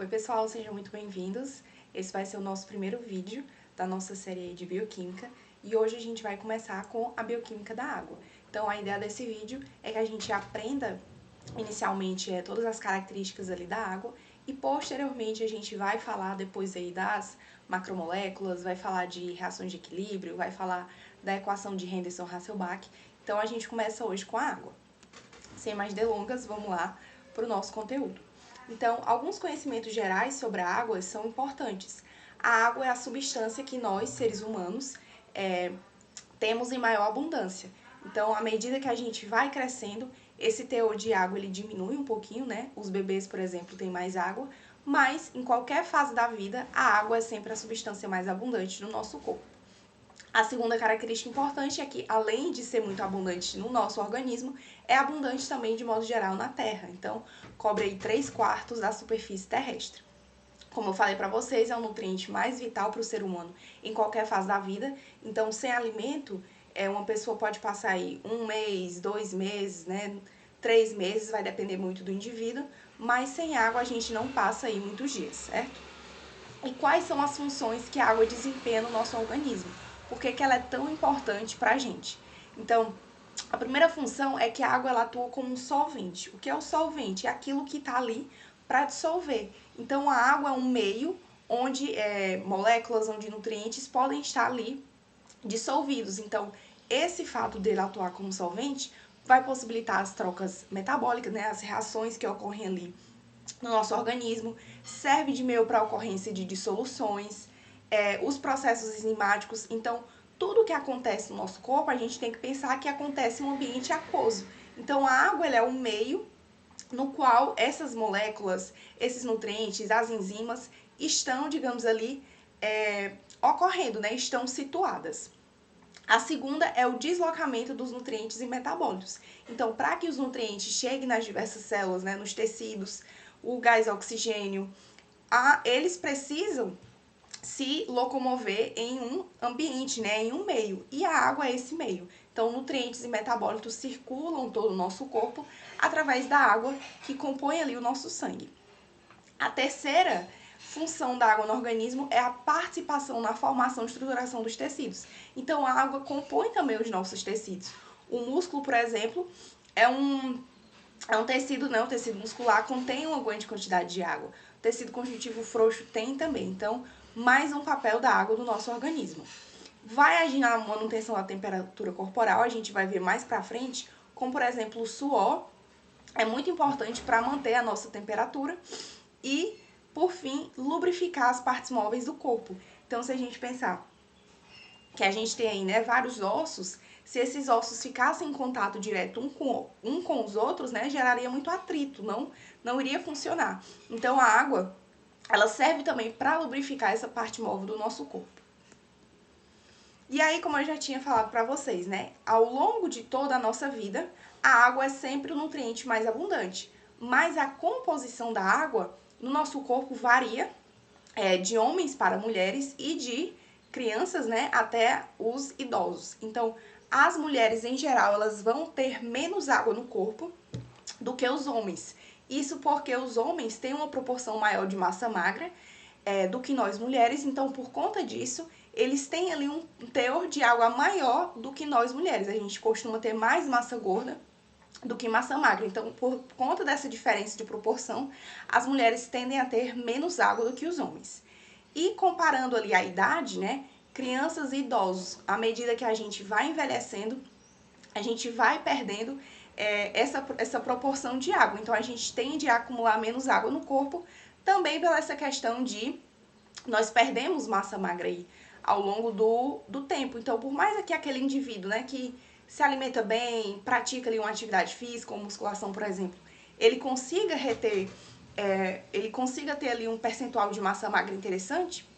Oi pessoal, sejam muito bem-vindos. Esse vai ser o nosso primeiro vídeo da nossa série de bioquímica e hoje a gente vai começar com a bioquímica da água. Então a ideia desse vídeo é que a gente aprenda inicialmente todas as características ali da água e posteriormente a gente vai falar depois aí das macromoléculas, vai falar de reações de equilíbrio, vai falar da equação de Henderson-Hasselbalch. Então a gente começa hoje com a água. Sem mais delongas, vamos lá para o nosso conteúdo. Então, alguns conhecimentos gerais sobre a água são importantes. A água é a substância que nós, seres humanos, temos em maior abundância. Então, à medida que a gente vai crescendo, esse teor de água ele diminui um pouquinho, né? Os bebês, por exemplo, têm mais água, mas em qualquer fase da vida, a água é sempre a substância mais abundante no nosso corpo. A segunda característica importante é que, além de ser muito abundante no nosso organismo, é abundante também de modo geral na Terra. Então, cobre aí 3/4 da superfície terrestre. Como eu falei para vocês, é o nutriente mais vital para o ser humano em qualquer fase da vida. Então, sem alimento, uma pessoa pode passar aí 1 mês, 2 meses, né? 3 meses, vai depender muito do indivíduo, mas sem água a gente não passa aí muitos dias, certo? E quais são as funções que a água desempenha no nosso organismo? Por que ela é tão importante para a gente? Então, a primeira função é que a água ela atua como um solvente. O que é o solvente? É aquilo que está ali para dissolver. Então, a água é um meio onde moléculas, onde nutrientes podem estar ali dissolvidos. Então, esse fato dele atuar como solvente vai possibilitar as trocas metabólicas, né, as reações que ocorrem ali no nosso organismo, serve de meio para a ocorrência de dissoluções, os processos enzimáticos. Então, tudo que acontece no nosso corpo, a gente tem que pensar que acontece em um ambiente aquoso. Então, a água ela é um meio no qual essas moléculas, esses nutrientes, as enzimas estão, digamos ali, ocorrendo, né? Estão situadas. A segunda é o deslocamento dos nutrientes e metabólitos. Então, para que os nutrientes cheguem nas diversas células, né, nos tecidos, o gás oxigênio, eles precisam se locomover em um ambiente, né, em um meio. E a água é esse meio. Então, nutrientes e metabólitos circulam todo o nosso corpo através da água que compõe ali o nosso sangue. A terceira função da água no organismo é a participação na formação e estruturação dos tecidos. Então, a água compõe também os nossos tecidos. O músculo, por exemplo, é um tecido, né? O tecido muscular contém uma grande quantidade de água. O tecido conjuntivo frouxo tem também. Então, mais um papel da água no nosso organismo. Vai agir na manutenção da temperatura corporal, a gente vai ver mais pra frente, como por exemplo o suor é muito importante para manter a nossa temperatura e, por fim, lubrificar as partes móveis do corpo. Então, se a gente pensar que a gente tem aí, né, vários ossos, se esses ossos ficassem em contato direto um com os outros, né, geraria muito atrito, não iria funcionar. Então, a água, ela serve também para lubrificar essa parte móvel do nosso corpo. E aí, como eu já tinha falado para vocês, né, ao longo de toda a nossa vida, a água é sempre o nutriente mais abundante, mas a composição da água no nosso corpo varia de homens para mulheres e de crianças, né, até os idosos. Então, as mulheres em geral, elas vão ter menos água no corpo do que os homens. Isso porque os homens têm uma proporção maior de massa magra do que nós mulheres, então por conta disso, eles têm ali um teor de água maior do que nós mulheres. A gente costuma ter mais massa gorda do que massa magra. Então, por conta dessa diferença de proporção, as mulheres tendem a ter menos água do que os homens. E comparando ali a idade, né, crianças e idosos, à medida que a gente vai envelhecendo, a gente vai perdendo essa proporção de água. Então, a gente tende a acumular menos água no corpo, também pela essa questão de nós perdemos massa magra aí ao longo do tempo. Então, por mais que aquele indivíduo, né, que se alimenta bem, pratica ali uma atividade física, como musculação, por exemplo, ele consiga ele consiga ter ali um percentual de massa magra interessante,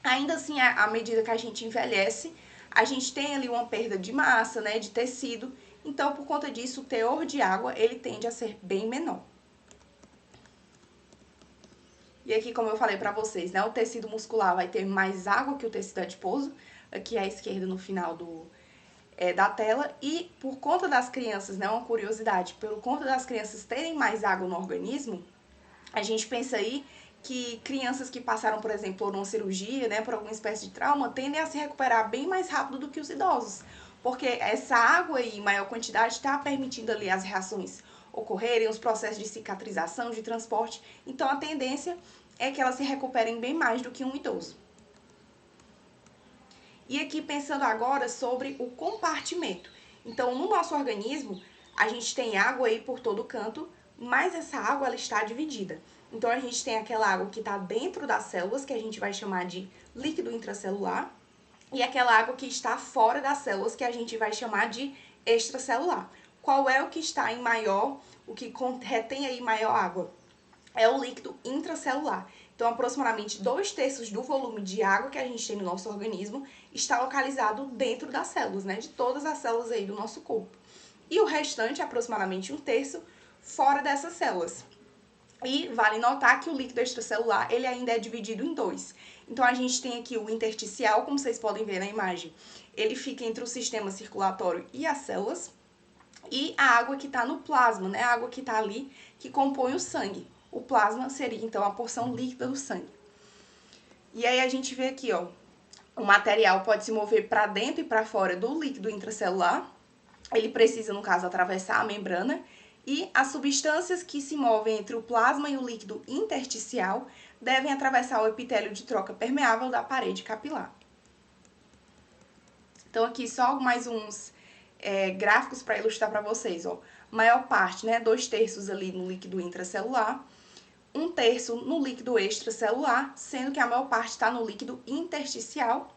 ainda assim, à medida que a gente envelhece, a gente tem ali uma perda de massa, né, de tecido. Então, por conta disso, o teor de água, ele tende a ser bem menor. E aqui, como eu falei pra vocês, né, o tecido muscular vai ter mais água que o tecido adiposo, aqui à esquerda no final da tela. E por conta das crianças, né, uma curiosidade, por conta das crianças terem mais água no organismo, a gente pensa aí que crianças que passaram, por exemplo, por uma cirurgia, né, por alguma espécie de trauma, tendem a se recuperar bem mais rápido do que os idosos, porque essa água em maior quantidade está permitindo ali as reações ocorrerem, os processos de cicatrização, de transporte, então a tendência é que elas se recuperem bem mais do que um idoso. E aqui pensando agora sobre o compartimento. Então, no nosso organismo, a gente tem água aí por todo canto, mas essa água ela está dividida. Então, a gente tem aquela água que está dentro das células, que a gente vai chamar de líquido intracelular, e aquela água que está fora das células, que a gente vai chamar de extracelular. Qual é o que está em maior, o que retém aí maior água? É o líquido intracelular. Então, aproximadamente 2/3 do volume de água que a gente tem no nosso organismo está localizado dentro das células, né? De todas as células aí do nosso corpo. E o restante, aproximadamente 1/3, fora dessas células. E vale notar que o líquido extracelular, ele ainda é dividido em dois. Então, a gente tem aqui o intersticial, como vocês podem ver na imagem. Ele fica entre o sistema circulatório e as células. E a água que está no plasma, né? A água que está ali, que compõe o sangue. O plasma seria, então, a porção líquida do sangue. E aí a gente vê aqui, ó, o material pode se mover para dentro e para fora do líquido intracelular. Ele precisa, no caso, atravessar a membrana. E as substâncias que se movem entre o plasma e o líquido intersticial devem atravessar o epitélio de troca permeável da parede capilar. Então, aqui só mais uns gráficos para ilustrar para vocês, ó. Maior parte, né, 2/3 ali no líquido intracelular, 1/3 no líquido extracelular, sendo que a maior parte está no líquido intersticial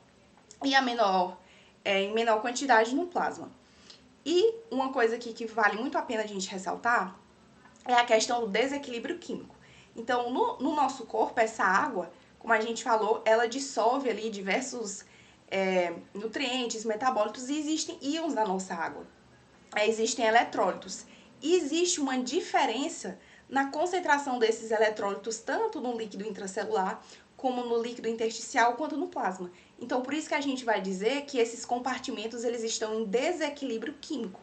e a menor, em menor quantidade no plasma. E uma coisa aqui que vale muito a pena a gente ressaltar é a questão do desequilíbrio químico. Então, no nosso corpo, essa água, como a gente falou, ela dissolve ali diversos nutrientes, metabólitos e existem íons na nossa água. Existem eletrólitos. E existe uma diferença na concentração desses eletrólitos tanto no líquido intracelular como no líquido intersticial quanto no plasma. Então, por isso que a gente vai dizer que esses compartimentos eles estão em desequilíbrio químico.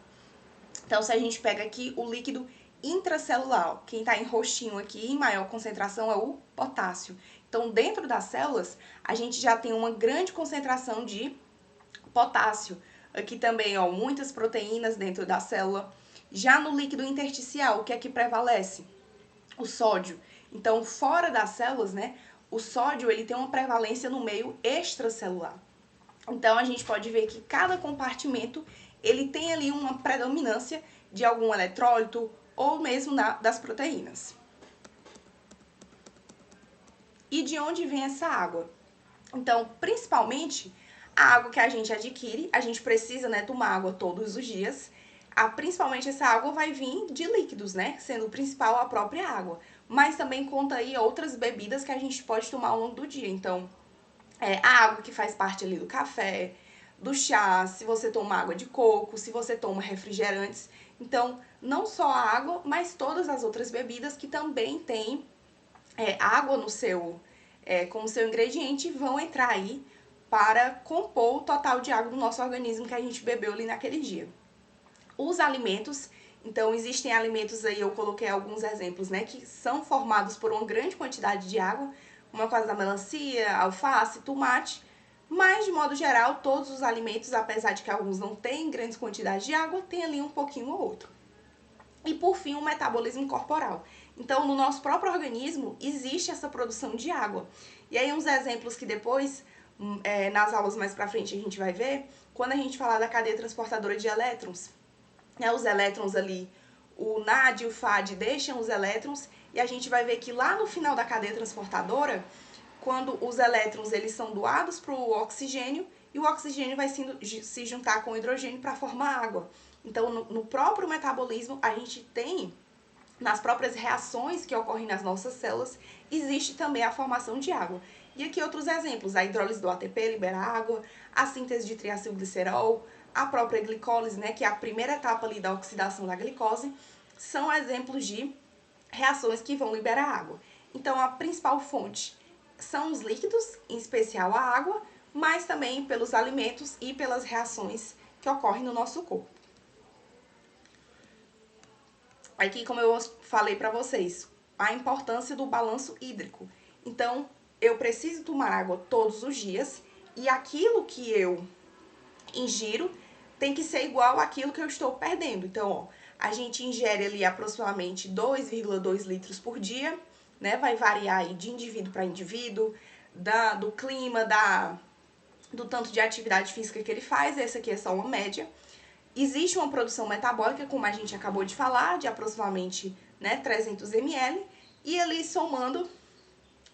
Então, se a gente pega aqui o líquido intracelular, quem está em roxinho aqui em maior concentração é o potássio. Então, dentro das células, a gente já tem uma grande concentração de potássio. Aqui também, ó, muitas proteínas dentro da célula. Já no líquido intersticial, o que é que prevalece? O sódio. Então, fora das células, né, o sódio ele tem uma prevalência no meio extracelular. Então, a gente pode ver que cada compartimento ele tem ali uma predominância de algum eletrólito ou mesmo das proteínas. E de onde vem essa água? Então, principalmente, a água que a gente adquire, a gente precisa, né, tomar água todos os dias. Principalmente essa água vai vir de líquidos, né, sendo o principal a própria água. Mas também conta aí outras bebidas que a gente pode tomar ao longo do dia. Então, a água que faz parte ali do café, do chá, se você toma água de coco, se você toma refrigerantes. Então, não só a água, mas todas as outras bebidas que também têm água no seu, como seu ingrediente, vão entrar aí para compor o total de água do nosso organismo que a gente bebeu ali naquele dia. Os alimentos, então existem alimentos aí, eu coloquei alguns exemplos, né, que são formados por uma grande quantidade de água, como é o caso da melancia, alface, tomate, mas de modo geral, todos os alimentos, apesar de que alguns não têm grandes quantidades de água, tem ali um pouquinho ou outro. E por fim, o metabolismo corporal. Então, no nosso próprio organismo, existe essa produção de água. E aí, uns exemplos que depois, nas aulas mais pra frente, a gente vai ver, quando a gente falar da cadeia transportadora de elétrons, né, os elétrons ali, o NAD e o FAD deixam os elétrons, e a gente vai ver que lá no final da cadeia transportadora, quando os elétrons eles são doados para o oxigênio, e o oxigênio vai se juntar com o hidrogênio para formar água. Então, no próprio metabolismo, a gente tem, nas próprias reações que ocorrem nas nossas células, existe também a formação de água. E aqui outros exemplos, a hidrólise do ATP libera água, a síntese de triacilglicerol, a própria glicólise, né, que é a primeira etapa ali da oxidação da glicose, são exemplos de reações que vão liberar água. Então, a principal fonte são os líquidos, em especial a água, mas também pelos alimentos e pelas reações que ocorrem no nosso corpo. Aqui, como eu falei para vocês, a importância do balanço hídrico. Então, eu preciso tomar água todos os dias e aquilo que eu ingiro tem que ser igual àquilo que eu estou perdendo. Então, ó, a gente ingere ali aproximadamente 2,2 litros por dia, né? Vai variar aí de indivíduo para indivíduo, do clima, do tanto de atividade física que ele faz. Essa aqui é só uma média. Existe uma produção metabólica, como a gente acabou de falar, de aproximadamente, né, 300 ml, e ali somando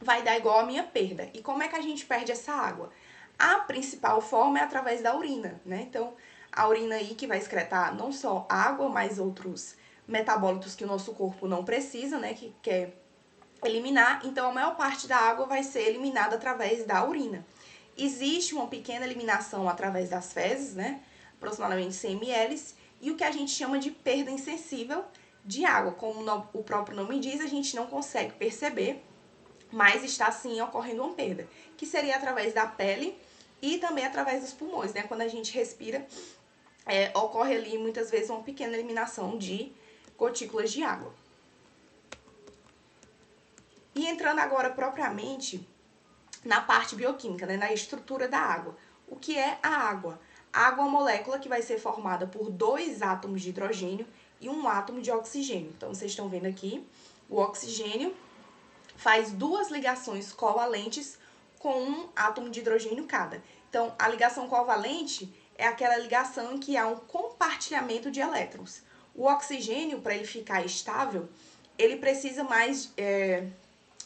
vai dar igual a minha perda. E como é que a gente perde essa água? A principal forma é através da urina, né? Então, a urina aí que vai excretar não só água, mas outros metabólitos que o nosso corpo não precisa, né, que quer eliminar. Então, a maior parte da água vai ser eliminada através da urina. Existe uma pequena eliminação através das fezes, né, aproximadamente 100 ml, e o que a gente chama de perda insensível de água. Como o próprio nome diz, a gente não consegue perceber, mas está sim ocorrendo uma perda, que seria através da pele e também através dos pulmões, né? Quando a gente respira, ocorre ali muitas vezes uma pequena eliminação de gotículas de água. E entrando agora propriamente na parte bioquímica, né? Na estrutura da água. O que é a água? A água é uma molécula que vai ser formada por 2 átomos de hidrogênio e 1 átomo de oxigênio. Então, vocês estão vendo aqui, o oxigênio faz 2 ligações covalentes com 1 átomo de hidrogênio cada. Então, a ligação covalente é aquela ligação em que há um compartilhamento de elétrons. O oxigênio, para ele ficar estável, ele precisa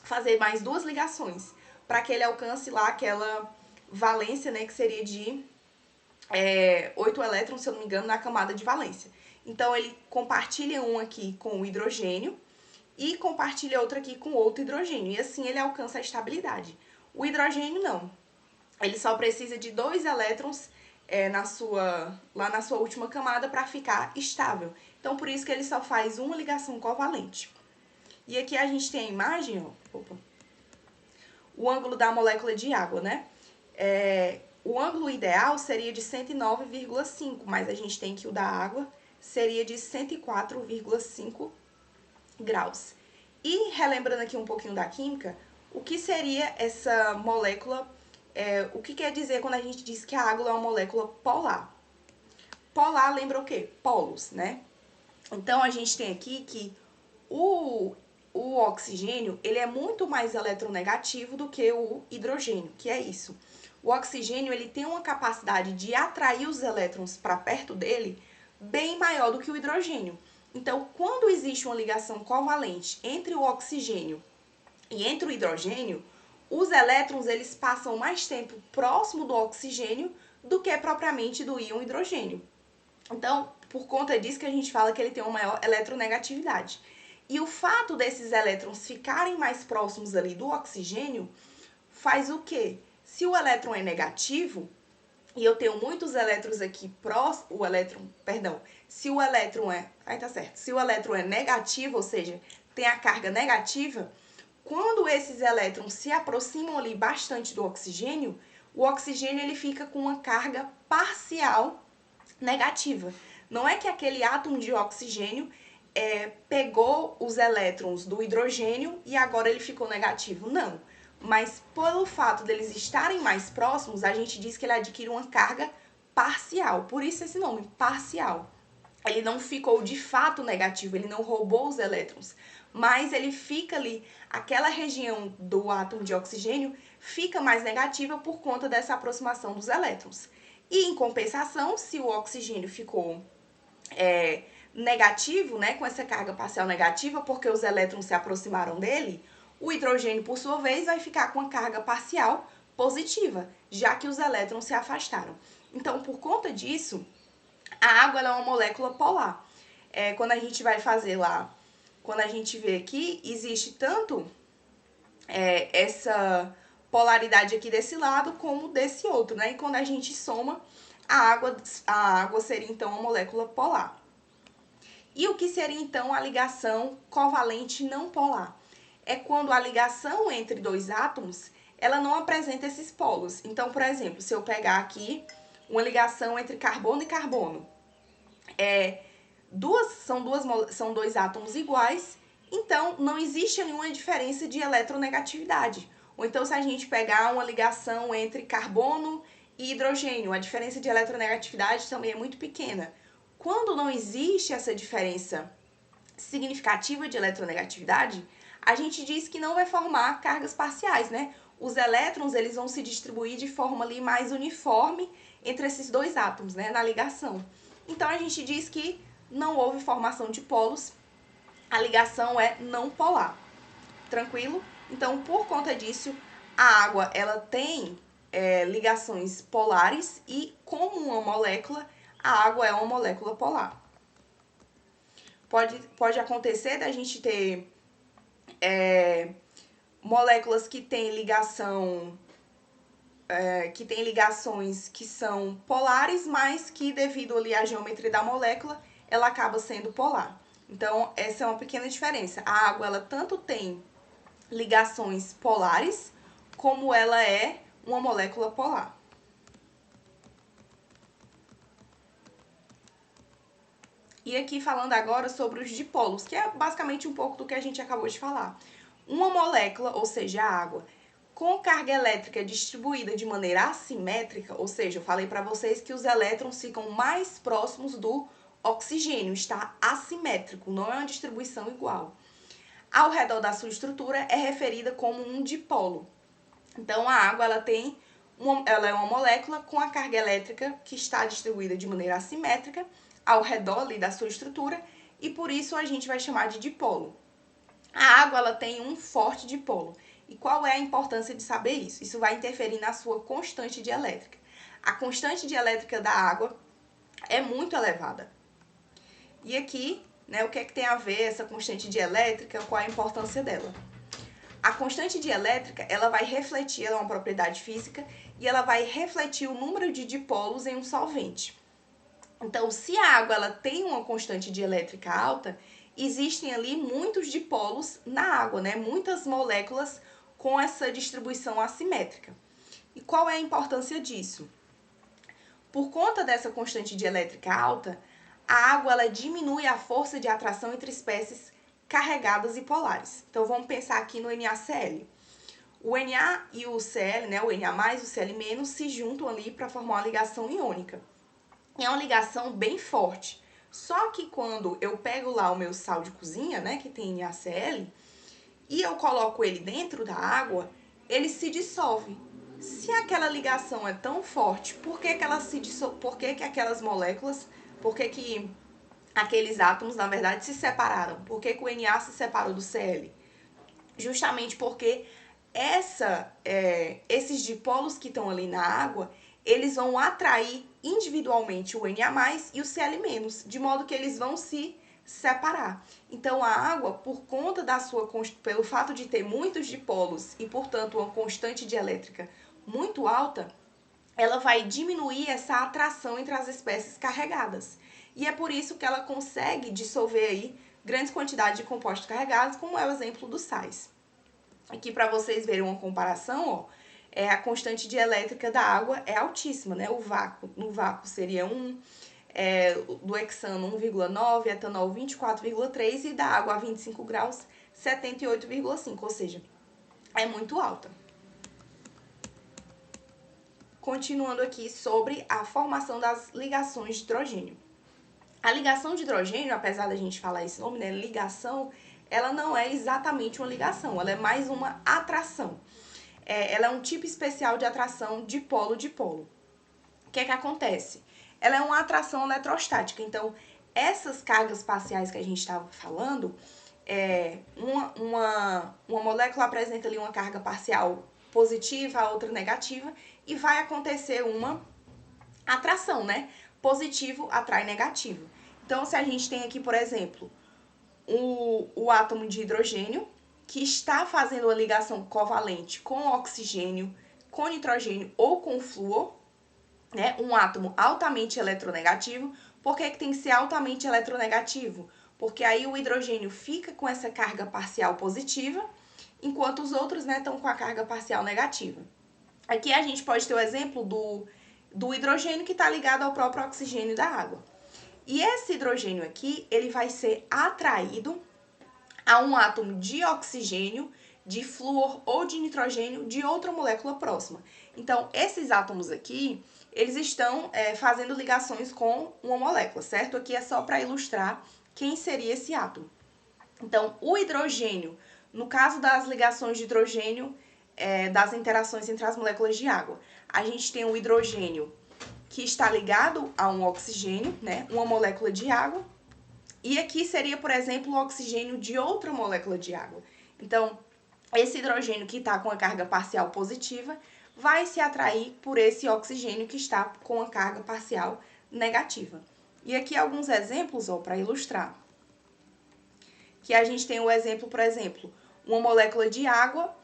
fazer mais 2 ligações, para que ele alcance lá aquela valência, né, que seria de 8 elétrons, se eu não me engano, na camada de valência. Então, ele compartilha um aqui com o hidrogênio, e compartilha outro aqui com outro hidrogênio. E assim ele alcança a estabilidade. O hidrogênio não. Ele só precisa de 2 elétrons lá na sua última camada para ficar estável. Então, por isso que ele só faz uma ligação covalente. E aqui a gente tem a imagem, ó, o ângulo da molécula de água, né? O ângulo ideal seria de 109,5, mas a gente tem que o da água seria de 104,5 graus. E relembrando aqui um pouquinho da química, o que seria essa molécula, o que quer dizer quando a gente diz que a água é uma molécula polar? Polar lembra o quê? Polos, né? Então, a gente tem aqui que o oxigênio, ele é muito mais eletronegativo do que o hidrogênio, que é isso. O oxigênio, ele tem uma capacidade de atrair os elétrons para perto dele bem maior do que o hidrogênio. Então, quando existe uma ligação covalente entre o oxigênio e entre o hidrogênio, os elétrons eles passam mais tempo próximo do oxigênio do que propriamente do íon hidrogênio. Então, por conta disso que a gente fala que ele tem uma maior eletronegatividade. E o fato desses elétrons ficarem mais próximos ali do oxigênio faz o quê? Se o elétron é negativo, e eu tenho muitos elétrons aqui se o elétron se o elétron é negativo, ou seja, tem a carga negativa, quando esses elétrons se aproximam ali bastante do oxigênio, o oxigênio ele fica com uma carga parcial negativa. Não é que aquele átomo de oxigênio pegou os elétrons do hidrogênio e agora ele ficou negativo. Não. Mas pelo fato deles estarem mais próximos, a gente diz que ele adquire uma carga parcial. Por isso esse nome, parcial. Ele não ficou de fato negativo, ele não roubou os elétrons, mas ele fica ali, aquela região do átomo de oxigênio fica mais negativa por conta dessa aproximação dos elétrons. E em compensação, se o oxigênio ficou negativo, né, com essa carga parcial negativa, porque os elétrons se aproximaram dele, o hidrogênio, por sua vez, vai ficar com a carga parcial positiva, já que os elétrons se afastaram. Então, por conta disso, a água ela é uma molécula polar. Quando a gente vai fazer lá, quando a gente vê aqui, existe tanto essa polaridade aqui desse lado como desse outro, né? E quando a gente soma, a água seria então uma molécula polar. E o que seria então a ligação covalente não polar? É quando a ligação entre 2 átomos, ela não apresenta esses polos. Então, por exemplo, se eu pegar aqui uma ligação entre carbono e carbono, são 2 átomos iguais, então não existe nenhuma diferença de eletronegatividade. Ou então se a gente pegar uma ligação entre carbono e hidrogênio, a diferença de eletronegatividade também é muito pequena. Quando não existe essa diferença significativa de eletronegatividade, a gente diz que não vai formar cargas parciais, né? Os elétrons, eles vão se distribuir de forma ali mais uniforme entre esses dois átomos, né, na ligação. Então, a gente diz que não houve formação de polos, a ligação é não polar. Tranquilo? Então, por conta disso, a água, ela tem ligações polares e, como uma molécula, a água é uma molécula polar. Pode acontecer da gente ter moléculas que têm ligações que são polares, mas que devido ali à geometria da molécula, ela acaba sendo polar. Então, essa é uma pequena diferença. A água, ela tanto tem ligações polares, como ela é uma molécula polar. E aqui falando agora sobre os dipolos, que é basicamente um pouco do que a gente acabou de falar. Uma molécula, ou seja, a água, com carga elétrica distribuída de maneira assimétrica, ou seja, eu falei para vocês que os elétrons ficam mais próximos do oxigênio, está assimétrico, não é uma distribuição igual. Ao redor da sua estrutura é referida como um dipolo. Então, a água ela é uma molécula com a carga elétrica que está distribuída de maneira assimétrica ao redor ali da sua estrutura e por isso a gente vai chamar de dipolo. A água ela tem um forte dipolo. E qual é a importância de saber isso? Isso vai interferir na sua constante dielétrica. A constante dielétrica da água é muito elevada. E aqui, né, o que é que tem a ver essa constante dielétrica, qual é a importância dela? A constante dielétrica, ela vai refletir, ela é uma propriedade física, e ela vai refletir o número de dipolos em um solvente. Então, se a água ela tem uma constante dielétrica alta, existem ali muitos dipolos na água, né? Muitas moléculas com essa distribuição assimétrica. E qual é a importância disso? Por conta dessa constante dielétrica alta, a água ela diminui a força de atração entre espécies carregadas e polares. Então, vamos pensar aqui no NaCl. O Na e o Cl, né, o Na+, e o Cl- se juntam ali para formar uma ligação iônica. É uma ligação bem forte. Só que quando eu pego lá o meu sal de cozinha, né, que tem NaCl, e eu coloco ele dentro da água, ele se dissolve. Se aquela ligação é tão forte, por que ela se dissolve? Por que aquelas moléculas, por que aqueles átomos, na verdade, se separaram? Por que o Na se separou do Cl? Justamente porque esses dipolos que estão ali na água, eles vão atrair individualmente o Na+, e o Cl-, de modo que eles vão se separar. Então, a água, por conta pelo fato de ter muitos dipolos e, portanto, uma constante dielétrica muito alta, ela vai diminuir essa atração entre as espécies carregadas. E é por isso que ela consegue dissolver aí grandes quantidades de compostos carregados, como é o exemplo dos sais. Aqui, para vocês verem uma comparação, ó, a constante dielétrica da água é altíssima, né? No vácuo seria 1, do hexano 1,9, etanol 24,3 e da água a 25 graus 78,5, ou seja, é muito alta. Continuando aqui sobre a formação das ligações de hidrogênio. A ligação de hidrogênio, apesar da gente falar esse nome, né, ligação, ela não é exatamente uma ligação, ela é mais uma atração. Ela é um tipo especial de atração dipolo-dipolo. O que é que acontece? Ela é uma atração eletrostática, então essas cargas parciais que a gente estava falando, uma molécula apresenta ali uma carga parcial positiva, a outra negativa, e vai acontecer uma atração, né? Positivo atrai negativo. Então, se a gente tem aqui, por exemplo, o átomo de hidrogênio, que está fazendo uma ligação covalente com oxigênio, com nitrogênio ou com flúor, né? Um átomo altamente eletronegativo. Por que tem que ser altamente eletronegativo? Porque aí o hidrogênio fica com essa carga parcial positiva, enquanto os outros, né, estão com a carga parcial negativa. Aqui a gente pode ter o exemplo do hidrogênio que está ligado ao próprio oxigênio da água. E esse hidrogênio aqui, ele vai ser atraído a um átomo de oxigênio de flúor ou de nitrogênio de outra molécula próxima. Então, esses átomos aqui, eles estão fazendo ligações com uma molécula, certo? Aqui é só para ilustrar quem seria esse átomo. Então, o hidrogênio, no caso das ligações de hidrogênio, das interações entre as moléculas de água, a gente tem o hidrogênio que está ligado a um oxigênio, né, uma molécula de água, e aqui seria, por exemplo, o oxigênio de outra molécula de água. Então, esse hidrogênio que está com a carga parcial positiva vai se atrair por esse oxigênio que está com a carga parcial negativa. E aqui alguns exemplos para ilustrar. Que a gente tem o exemplo, por exemplo, uma molécula de água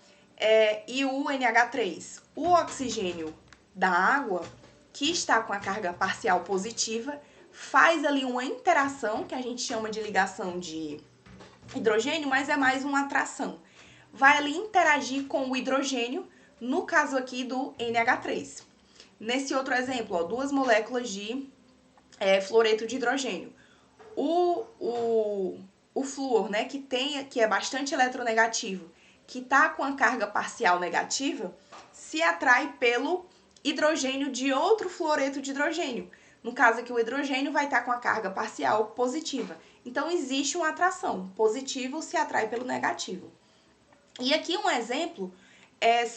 e o NH3. O oxigênio da água, que está com a carga parcial positiva, faz ali uma interação, que a gente chama de ligação de hidrogênio, mas é mais uma atração. Vai ali interagir com o hidrogênio, no caso aqui do NH3. Nesse outro exemplo, ó, duas moléculas de fluoreto de hidrogênio. O flúor, né, que é bastante eletronegativo, que está com a carga parcial negativa, se atrai pelo hidrogênio de outro fluoreto de hidrogênio. No caso aqui, o hidrogênio vai estar com a carga parcial positiva. Então, existe uma atração. Positivo se atrai pelo negativo. E aqui um exemplo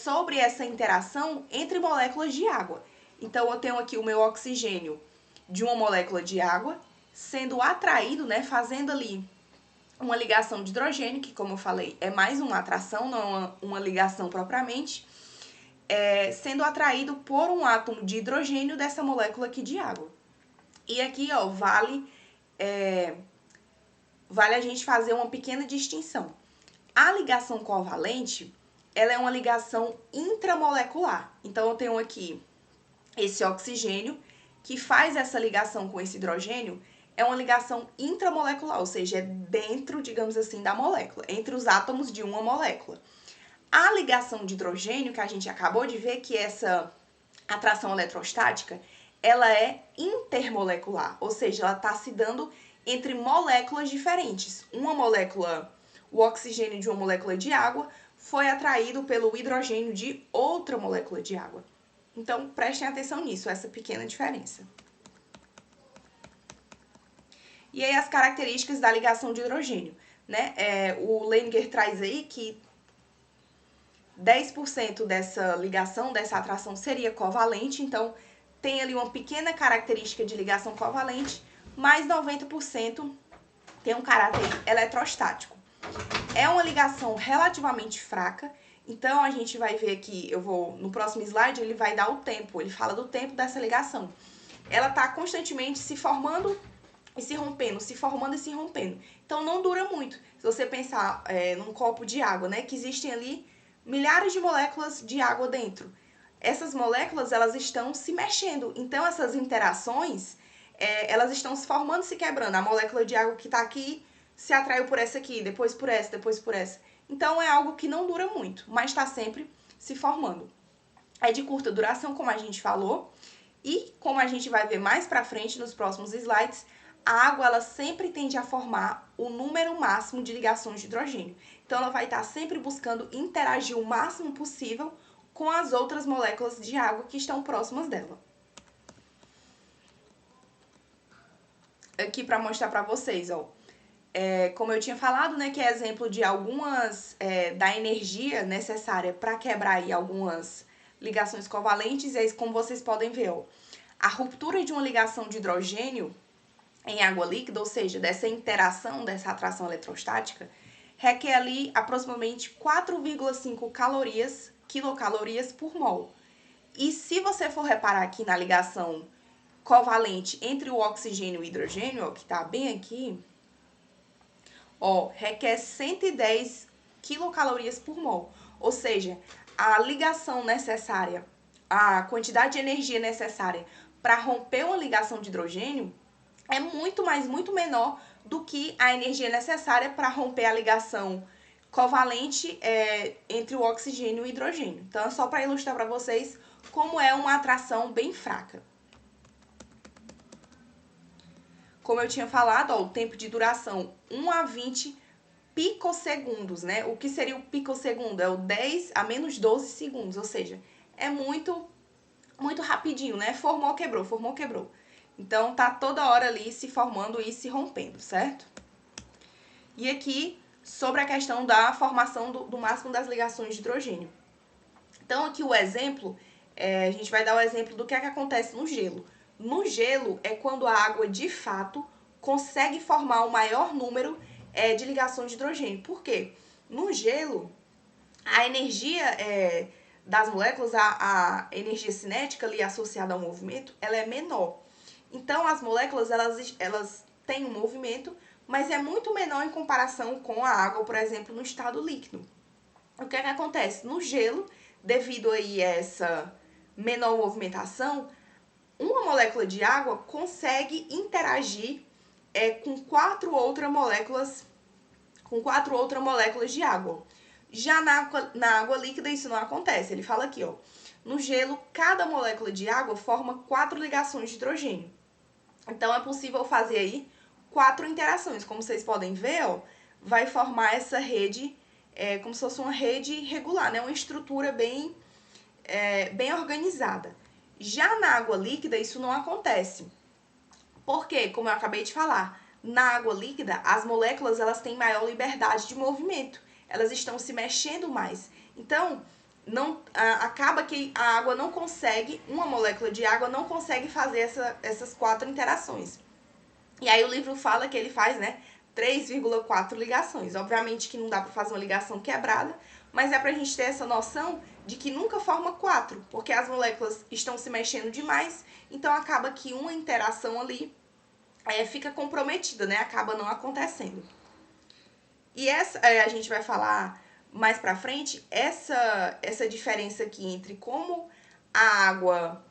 sobre essa interação entre moléculas de água. Então, eu tenho aqui o meu oxigênio de uma molécula de água sendo atraído, né, fazendo ali uma ligação de hidrogênio, que, como eu falei, é mais uma atração, não é uma ligação propriamente, sendo atraído por um átomo de hidrogênio dessa molécula aqui de água. E aqui, ó, vale a gente fazer uma pequena distinção. A ligação covalente, ela é uma ligação intramolecular. Então, eu tenho aqui esse oxigênio que faz essa ligação com esse hidrogênio, é uma ligação intramolecular, ou seja, é dentro, digamos assim, da molécula, entre os átomos de uma molécula. A ligação de hidrogênio, que a gente acabou de ver, que é essa atração eletrostática, ela é intermolecular, ou seja, ela está se dando entre moléculas diferentes. Uma molécula, o oxigênio de uma molécula de água, foi atraído pelo hidrogênio de outra molécula de água. Então, prestem atenção nisso, essa pequena diferença. E aí, as características da ligação de hidrogênio, né? O Leininger traz aí que 10% dessa ligação, dessa atração, seria covalente, então tem ali uma pequena característica de ligação covalente, mas 90% tem um caráter eletrostático. É uma ligação relativamente fraca, então a gente vai ver aqui, no próximo slide, ele vai dar o tempo, ele fala do tempo dessa ligação. Ela está constantemente se formando e se rompendo, se formando e se rompendo. Então não dura muito. Se você pensar num copo de água, né, que existem ali milhares de moléculas de água dentro. Essas moléculas, elas estão se mexendo. Então essas interações, elas estão se formando e se quebrando. A molécula de água que está aqui se atraiu por essa aqui, depois por essa, depois por essa. Então é algo que não dura muito, mas está sempre se formando. É de curta duração, como a gente falou, e como a gente vai ver mais para frente nos próximos slides, a água ela sempre tende a formar o número máximo de ligações de hidrogênio. Então ela vai estar sempre buscando interagir o máximo possível com as outras moléculas de água que estão próximas dela. Aqui para mostrar para vocês, ó, como eu tinha falado, né, que é exemplo de algumas, da energia necessária para quebrar aí algumas ligações covalentes, e aí, como vocês podem ver, ó, a ruptura de uma ligação de hidrogênio em água líquida, ou seja, dessa interação, dessa atração eletrostática, requer ali aproximadamente 4,5 quilocalorias por mol. E se você for reparar aqui na ligação covalente entre o oxigênio e o hidrogênio, ó, que está bem aqui, ó, requer 110 quilocalorias por mol. Ou seja, a ligação necessária, a quantidade de energia necessária para romper uma ligação de hidrogênio é muito menor do que a energia necessária para romper a ligação covalente entre o oxigênio e o hidrogênio. Então, é só para ilustrar para vocês como é uma atração bem fraca. Como eu tinha falado, ó, o tempo de duração 1 a 20 picosegundos, né? O que seria o picosegundo? É o 10 a menos 12 segundos, ou seja, é muito rapidinho, né? Formou, quebrou, formou, quebrou. Então, tá toda hora ali se formando e se rompendo, certo? E aqui, sobre a questão da formação do máximo das ligações de hidrogênio. Então, aqui o exemplo, a gente vai dar o exemplo do que é que acontece no gelo. No gelo é quando a água, de fato, consegue formar o maior número de ligações de hidrogênio. Por quê? No gelo, a energia das moléculas, a energia cinética ali associada ao movimento, ela é menor. Então, as moléculas, elas têm um movimento, mas é muito menor em comparação com a água, por exemplo, no estado líquido. O que é que acontece? No gelo, devido aí a essa menor movimentação, uma molécula de água consegue interagir com quatro outras moléculas de água. Já na água líquida isso não acontece. Ele fala aqui, ó, no gelo, cada molécula de água forma 4 ligações de hidrogênio. Então é possível fazer aí 4 interações. Como vocês podem ver, ó, vai formar essa rede, como se fosse uma rede regular, né? Uma estrutura bem organizada. Já na água líquida isso não acontece. Por quê? Como eu acabei de falar, na água líquida as moléculas elas têm maior liberdade de movimento. Elas estão se mexendo mais. Então, acaba que a água não consegue, uma molécula de água não consegue fazer essas 4 interações. E aí o livro fala que ele faz, né, 3,4 ligações. Obviamente que não dá para fazer uma ligação quebrada, mas é para a gente ter essa noção de que nunca forma 4, porque as moléculas estão se mexendo demais, então acaba que uma interação ali fica comprometida, né, acaba não acontecendo. E essa, a gente vai falar mais pra frente, essa diferença aqui entre como a água,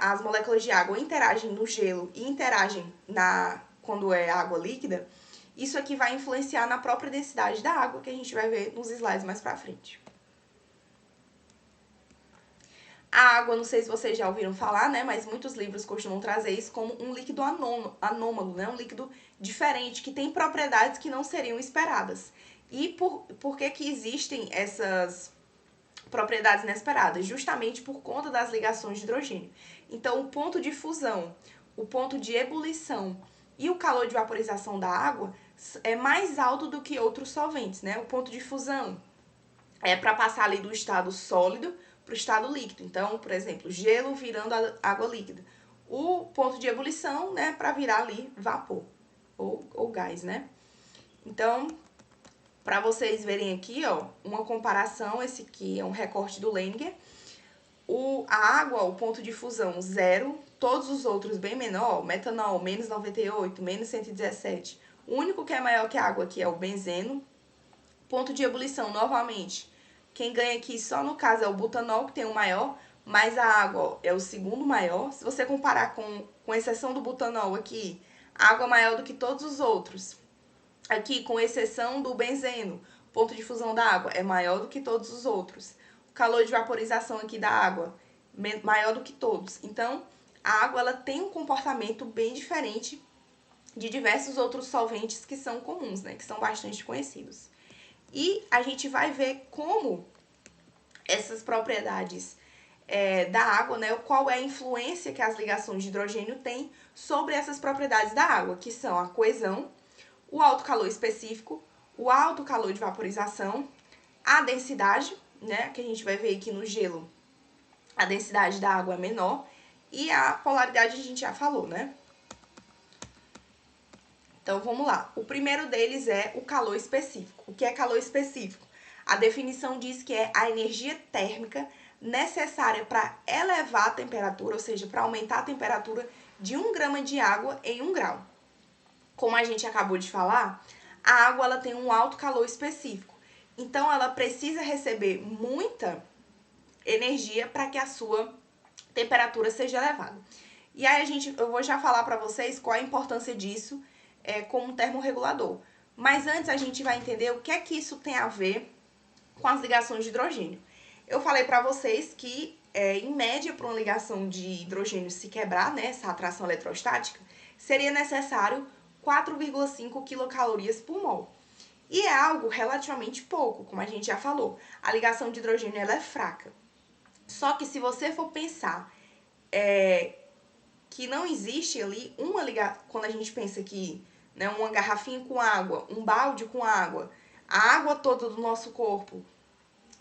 as moléculas de água interagem no gelo e interagem quando é água líquida, isso aqui vai influenciar na própria densidade da água, que a gente vai ver nos slides mais pra frente. A água, não sei se vocês já ouviram falar, né, mas muitos livros costumam trazer isso como um líquido anômalo, né, um líquido diferente, que tem propriedades que não seriam esperadas. E por que existem essas propriedades inesperadas? Justamente por conta das ligações de hidrogênio. Então, o ponto de fusão, o ponto de ebulição e o calor de vaporização da água é mais alto do que outros solventes, né? O ponto de fusão é para passar ali do estado sólido para o estado líquido. Então, por exemplo, gelo virando água líquida. O ponto de ebulição, né, para virar ali vapor ou gás, né? Então, para vocês verem aqui, ó, uma comparação, esse aqui é um recorte do Leininger. A água, o ponto de fusão 0, todos os outros bem menor, metanol, menos 98, menos 117. O único que é maior que a água aqui é o benzeno. Ponto de ebulição, novamente, quem ganha aqui só no caso é o butanol, que tem o maior, mas a água ó, é o segundo maior. Se você comparar com exceção do butanol aqui, a água é maior do que todos os outros. Aqui, com exceção do benzeno, ponto de fusão da água é maior do que todos os outros. O calor de vaporização aqui da água, maior do que todos. Então, a água ela tem um comportamento bem diferente de diversos outros solventes que são comuns, né, que são bastante conhecidos. E a gente vai ver como essas propriedades da água, né, qual é a influência que as ligações de hidrogênio têm sobre essas propriedades da água, que são a coesão, o alto calor específico, o alto calor de vaporização, a densidade, né, que a gente vai ver aqui no gelo, a densidade da água é menor, e a polaridade a gente já falou, né? Então, vamos lá. O primeiro deles é o calor específico. O que é calor específico? A definição diz que é a energia térmica necessária para elevar a temperatura, ou seja, para aumentar a temperatura de 1 grama de água em 1 grau. Como a gente acabou de falar, a água ela tem um alto calor específico. Então, ela precisa receber muita energia para que a sua temperatura seja elevada. E aí, eu vou já falar para vocês qual a importância disso como termorregulador. Mas antes a gente vai entender o que é que isso tem a ver com as ligações de hidrogênio. Eu falei para vocês que, em média, para uma ligação de hidrogênio se quebrar, né, essa atração eletrostática, seria necessário 4,5 quilocalorias por mol. E é algo relativamente pouco, como a gente já falou. A ligação de hidrogênio ela é fraca. Só que se você for pensar que não existe ali uma ligação, quando a gente pensa que, né, uma garrafinha com água, um balde com água, a água toda do nosso corpo,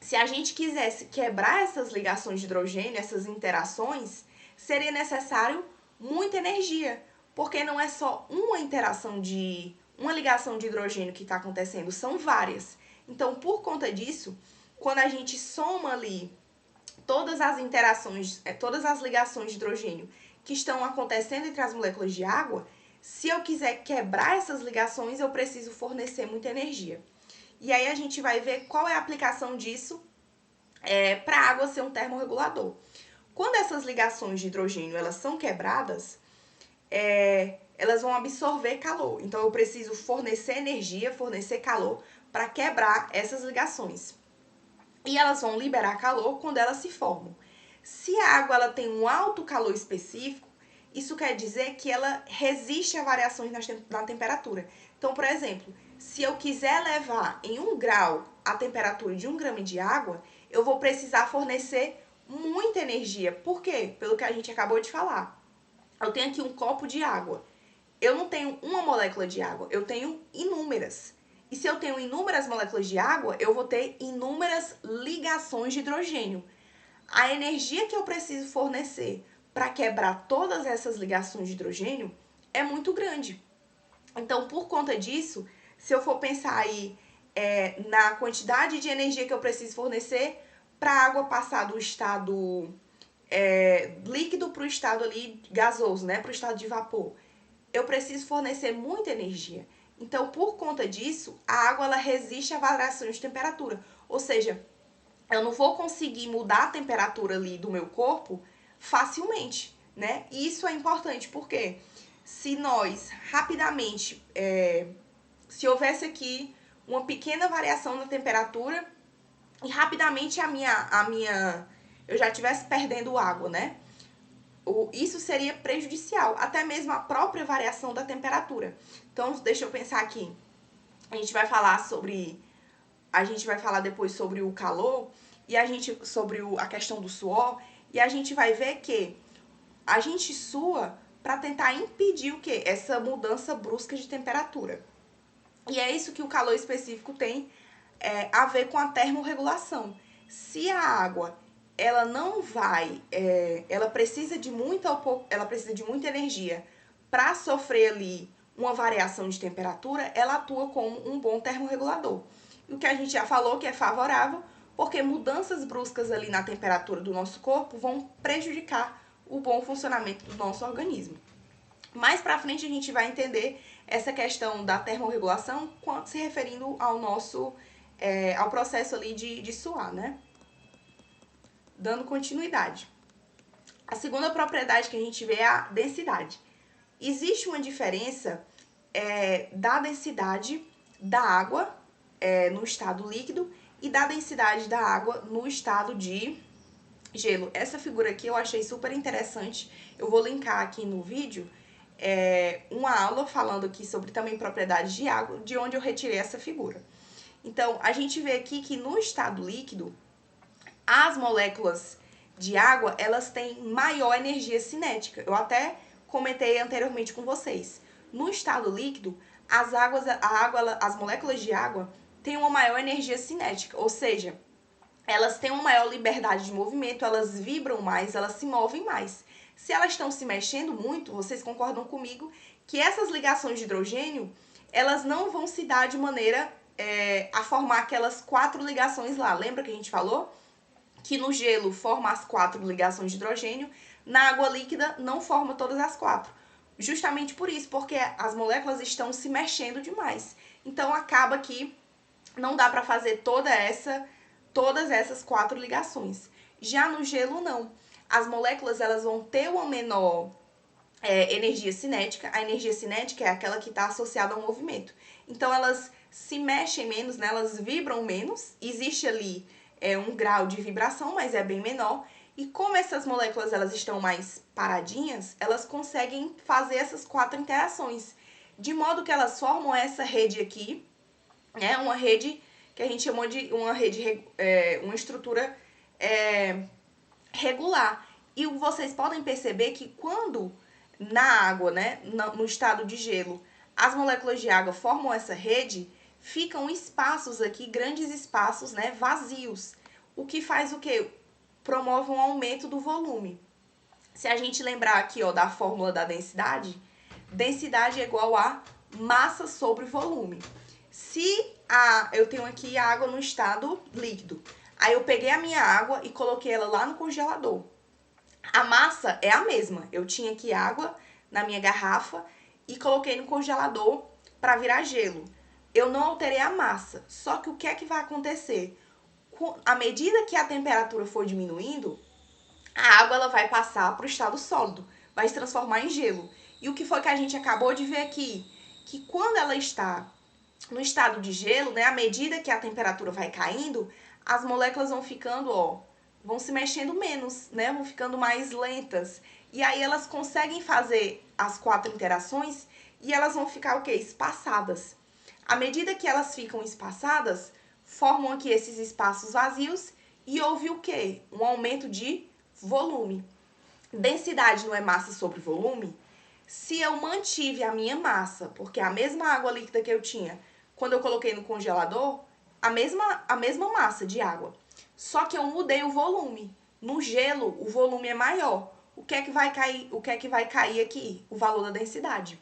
se a gente quisesse quebrar essas ligações de hidrogênio, essas interações, seria necessário muita energia, porque não é só uma ligação de hidrogênio que está acontecendo, são várias. Então, por conta disso, quando a gente soma ali todas as interações, todas as ligações de hidrogênio que estão acontecendo entre as moléculas de água, se eu quiser quebrar essas ligações, eu preciso fornecer muita energia. E aí a gente vai ver qual é a aplicação disso para a água ser um termorregulador. Quando essas ligações de hidrogênio elas são quebradas, elas vão absorver calor. Então eu preciso fornecer energia, fornecer calor para quebrar essas ligações. E elas vão liberar calor quando elas se formam. Se a água ela tem um alto calor específico, isso quer dizer que ela resiste a variações na temperatura. Então, por exemplo, se eu quiser levar em 1 grau a temperatura de 1 grama de água, eu vou precisar fornecer muita energia. Por quê? Pelo que a gente acabou de falar. Eu tenho aqui um copo de água. Eu não tenho uma molécula de água, eu tenho inúmeras. E se eu tenho inúmeras moléculas de água, eu vou ter inúmeras ligações de hidrogênio. A energia que eu preciso fornecer para quebrar todas essas ligações de hidrogênio é muito grande. Então, por conta disso, se eu for pensar aí na quantidade de energia que eu preciso fornecer para a água passar do estado líquido para o estado ali gasoso, né, para o estado de vapor, eu preciso fornecer muita energia. Então, por conta disso, a água ela resiste a variações de temperatura. Ou seja, eu não vou conseguir mudar a temperatura ali do meu corpo facilmente, né? E isso é importante porque se nós rapidamente, se houvesse aqui uma pequena variação na temperatura e rapidamente eu já estivesse perdendo água, né? Isso seria prejudicial, até mesmo a própria variação da temperatura. Então, deixa eu pensar aqui. A gente vai falar depois sobre o calor e sobre a questão do suor, e a gente vai ver que a gente sua para tentar impedir o quê? Essa mudança brusca de temperatura. E é isso que o calor específico tem a ver com a termorregulação. Se a água ela não vai, ela precisa de muita energia para sofrer ali uma variação de temperatura, ela atua como um bom termorregulador. E o que a gente já falou que é favorável, porque mudanças bruscas ali na temperatura do nosso corpo vão prejudicar o bom funcionamento do nosso organismo. Mais pra frente a gente vai entender essa questão da termorregulação se referindo ao nosso, ao processo ali de suar, né? Dando continuidade. A segunda propriedade que a gente vê é a densidade. Existe uma diferença da densidade da água no estado líquido e da densidade da água no estado de gelo. Essa figura aqui eu achei super interessante. Eu vou linkar aqui no vídeo uma aula falando aqui sobre também propriedades de água, de onde eu retirei essa figura. Então, a gente vê aqui que no estado líquido, as moléculas de água, elas têm maior energia cinética. Eu até comentei anteriormente com vocês. No estado líquido, as moléculas de água têm uma maior energia cinética, ou seja, elas têm uma maior liberdade de movimento, elas vibram mais, elas se movem mais. Se elas estão se mexendo muito, vocês concordam comigo que essas ligações de hidrogênio, elas não vão se dar de maneira a formar aquelas 4 ligações lá. Lembra que a gente falou? Que no gelo forma as 4 ligações de hidrogênio, na água líquida não forma todas as 4. Justamente por isso, porque as moléculas estão se mexendo demais. Então acaba que não dá para fazer todas essas 4 ligações. Já no gelo não. As moléculas elas vão ter uma menor energia cinética. A energia cinética é aquela que está associada ao movimento. Então elas se mexem menos, né? Elas vibram menos. Existe ali um grau de vibração, mas é bem menor. E como essas moléculas elas estão mais paradinhas, elas conseguem fazer essas 4 interações. De modo que elas formam essa rede aqui, né? Uma rede que a gente chamou de uma rede, uma estrutura regular. E vocês podem perceber que quando na água, né, no estado de gelo, as moléculas de água formam essa rede, ficam espaços aqui, grandes espaços, né, vazios. O que faz o quê? Promove um aumento do volume. Se a gente lembrar aqui, ó, da fórmula da densidade, densidade é igual a massa sobre volume. Se eu tenho aqui a água no estado líquido, aí eu peguei a minha água e coloquei ela lá no congelador. A massa é a mesma. Eu tinha aqui água na minha garrafa e coloquei no congelador para virar gelo. Eu não alterei a massa. Só que o que é que vai acontecer? À medida que a temperatura for diminuindo, a água ela vai passar para o estado sólido, vai se transformar em gelo. E o que foi que a gente acabou de ver aqui? Que quando ela está no estado de gelo, né, à medida que a temperatura vai caindo, as moléculas vão ficando, ó, vão se mexendo menos, né, vão ficando mais lentas. E aí elas conseguem fazer as 4 interações e elas vão ficar o quê? Espaçadas. À medida que elas ficam espaçadas, formam aqui esses espaços vazios e houve o quê? Um aumento de volume. Densidade não é massa sobre volume? Se eu mantive a minha massa, porque a mesma água líquida que eu tinha quando eu coloquei no congelador, a mesma massa de água. Só que eu mudei o volume. No gelo, o volume é maior. O que é que vai cair? O que é que vai cair aqui? O valor da densidade.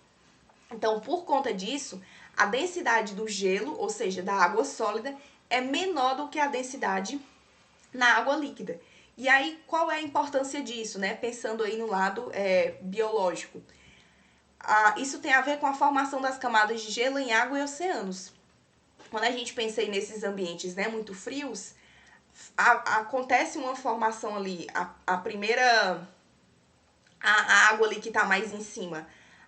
Então, por conta disso, a densidade do gelo, ou seja, da água sólida, é menor do que a densidade na água líquida. E aí, qual é a importância disso, né? Pensando aí no lado biológico. Isso tem a ver com a formação das camadas de gelo em água e oceanos. Quando a gente pensa aí nesses ambientes, né, muito frios, acontece uma formação ali, a primeira, a água ali que está mais em cima,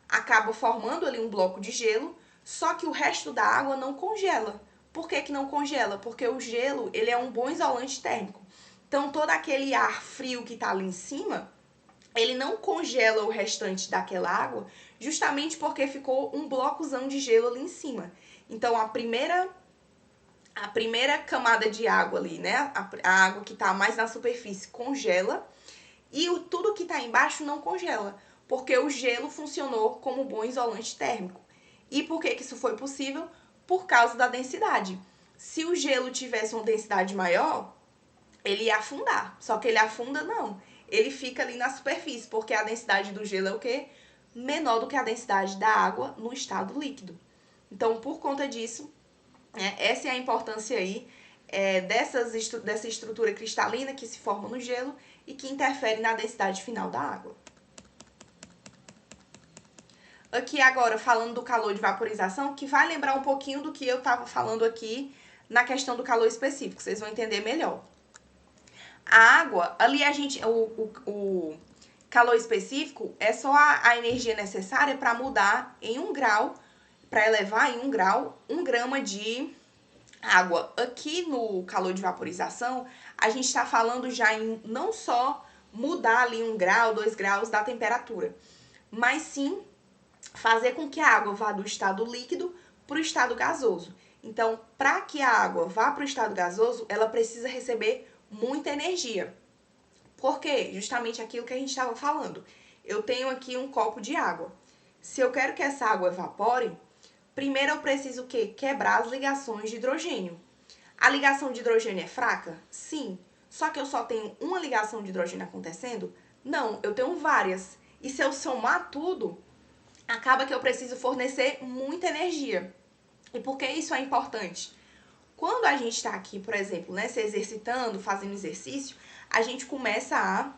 acaba formando ali um bloco de gelo, só que o resto da água não congela. Por que que não congela? Porque o gelo, ele é um bom isolante térmico. Então, todo aquele ar frio que está ali em cima, ele não congela o restante daquela água, justamente porque ficou um blocozão de gelo ali em cima. Então, a primeira camada de água ali, né, a água que está mais na superfície congela e tudo que está embaixo não congela, porque o gelo funcionou como bom isolante térmico. E por que isso foi possível? Por causa da densidade. Se o gelo tivesse uma densidade maior, ele ia afundar. Só que ele afunda não. Ele fica ali na superfície, porque a densidade do gelo é o quê? Menor do que a densidade da água no estado líquido. Então, por conta disso, essa é a importância aí dessa estrutura cristalina que se forma no gelo e que interfere na densidade final da água. Aqui agora falando do calor de vaporização, que vai lembrar um pouquinho do que eu estava falando aqui na questão do calor específico, vocês vão entender melhor. A água, ali o calor específico é só a energia necessária para mudar em 1 grau, para elevar em 1 grau 1 grama de água. Aqui no calor de vaporização, a gente está falando já em não só mudar ali 1 grau, 2 graus da temperatura, mas sim fazer com que a água vá do estado líquido para o estado gasoso. Então, para que a água vá para o estado gasoso, ela precisa receber muita energia. Por quê? Justamente aquilo que a gente estava falando. Eu tenho aqui um copo de água. Se eu quero que essa água evapore, primeiro eu preciso o quê? Quebrar as ligações de hidrogênio. A ligação de hidrogênio é fraca? Sim. Só que eu só tenho uma ligação de hidrogênio acontecendo? Não, eu tenho várias. E se eu somar tudo, acaba que eu preciso fornecer muita energia. E por que isso é importante? Quando a gente está aqui, por exemplo, né, se exercitando, fazendo exercício, a gente começa a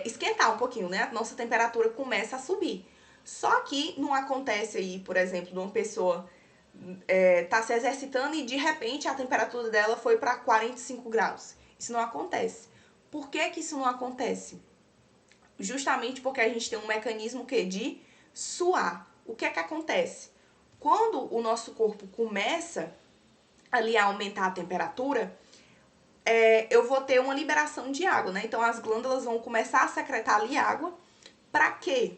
esquentar um pouquinho, né? A nossa temperatura começa a subir. Só que não acontece aí, por exemplo, de uma pessoa tá se exercitando e de repente a temperatura dela foi para 45 graus. Isso não acontece. Por que que isso não acontece? Justamente porque a gente tem um mecanismo de suar. O que é que acontece? Quando o nosso corpo começa ali a aumentar a temperatura, eu vou ter uma liberação de água, né? Então as glândulas vão começar a secretar ali água. Para quê?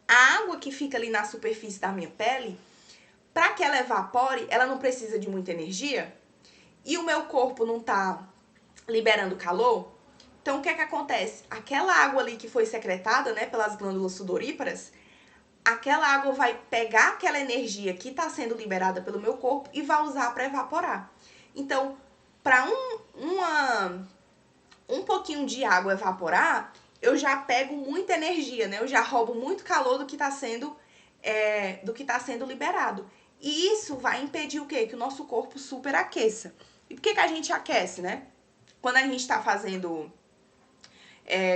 A água que fica ali na superfície da minha pele, para que ela evapore, ela não precisa de muita energia e o meu corpo não tá liberando calor. Então, o que é que acontece? Aquela água ali que foi secretada, né, pelas glândulas sudoríparas, aquela água vai pegar aquela energia que está sendo liberada pelo meu corpo e vai usar para evaporar. Então, para um pouquinho de água evaporar, eu já pego muita energia, né? Eu já roubo muito calor do que está sendo liberado. E isso vai impedir o quê? Que o nosso corpo superaqueça. E por que a gente aquece, né? Quando a gente está fazendo...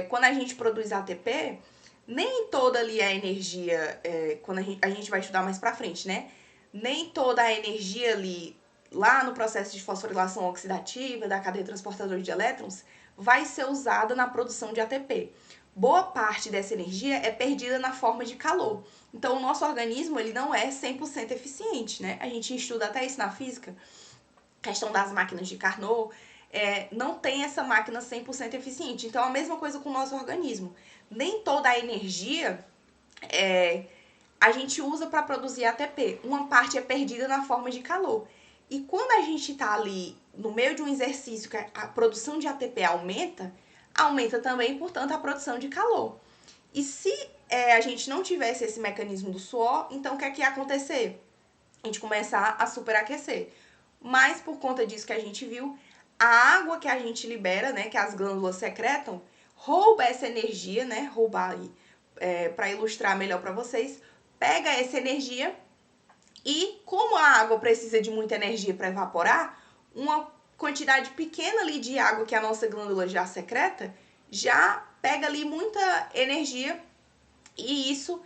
quando a gente produz ATP, nem toda ali a energia... quando a gente vai estudar mais pra frente, né? Nem toda a energia ali, lá no processo de fosforilação oxidativa, da cadeia transportadora de elétrons, vai ser usada na produção de ATP. Boa parte dessa energia é perdida na forma de calor. Então, o nosso organismo ele não é 100% eficiente, né? A gente estuda até isso na física, questão das máquinas de Carnot, não tem essa máquina 100% eficiente. Então, a mesma coisa com o nosso organismo. Nem toda a energia a gente usa para produzir ATP. Uma parte é perdida na forma de calor. E quando a gente está ali no meio de um exercício que a produção de ATP aumenta também, portanto, a produção de calor. E se a gente não tivesse esse mecanismo do suor, então o que é que ia acontecer? A gente começar a superaquecer. Mas por conta disso que a gente viu, a água que a gente libera, né, que as glândulas secretam, rouba essa energia, né, roubar aí, para ilustrar melhor para vocês, pega essa energia e como a água precisa de muita energia para evaporar, uma quantidade pequena ali de água que a nossa glândula já secreta, já pega ali muita energia e isso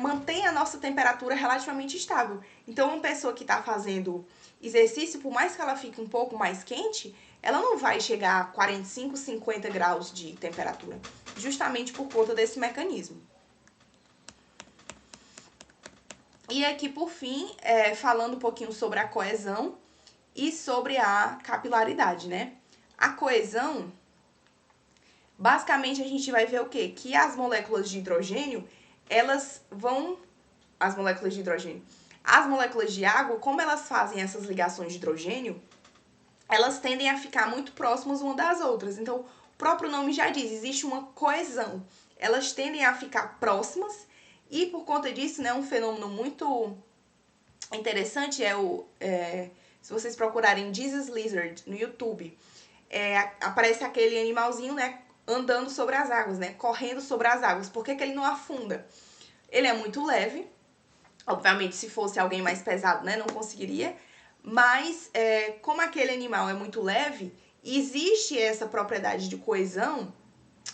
mantém a nossa temperatura relativamente estável. Então, uma pessoa que está fazendo exercício, por mais que ela fique um pouco mais quente, ela não vai chegar a 45, 50 graus de temperatura, justamente por conta desse mecanismo. E aqui, por fim, falando um pouquinho sobre a coesão e sobre a capilaridade, né? A coesão, basicamente, a gente vai ver o quê? Que as moléculas de hidrogênio, as moléculas de água, como elas fazem essas ligações de hidrogênio, elas tendem a ficar muito próximas uma das outras. Então, o próprio nome já diz, existe uma coesão. Elas tendem a ficar próximas e, por conta disso, né, um fenômeno muito interessante se vocês procurarem Jesus Lizard no YouTube, aparece aquele animalzinho, né, andando sobre as águas, né, correndo sobre as águas. Por que ele não afunda? Ele é muito leve. Obviamente, se fosse alguém mais pesado, né, não conseguiria. Mas, como aquele animal é muito leve, existe essa propriedade de coesão,